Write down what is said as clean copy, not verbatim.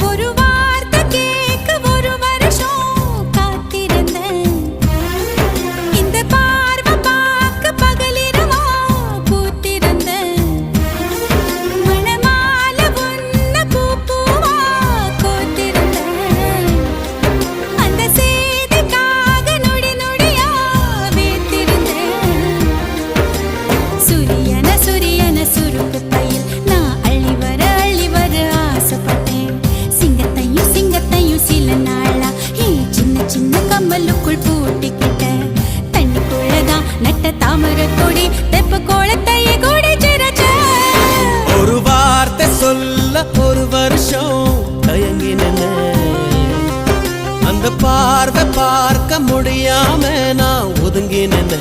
ஒரு வார்த்தை கேட்க ஒரு வருஷம் காத்திருந்தேன். இந்த பார்வை பார்க்க பகலிரவா பூத்திருந்தேன். மணமாலை உன்னை பூ பூவா கோத்திருந்தேன். அந்த செய்திக்காக நொடி நொடியா வேத்திருந்தேன். சூரியன சுருக்கு பையில் நான் அள்ளி வர ஆசைப்பட்டேன். சிங்கத்தையும் சில நாளா சின்ன சின்ன கம்மலுக்குள் பூட்டிக்கிட்டேன். தண்ணிக்குள்ளதான் நட்ட தாமரை கொடி தெப்ப கோலத்தையே கூடி சிறச்ச. ஒரு வார்த்தை சொல்ல ஒரு வருஷம் தயங்கின. அந்த பார்வை பார்க்க முடியாம நான் ஒதுங்கின.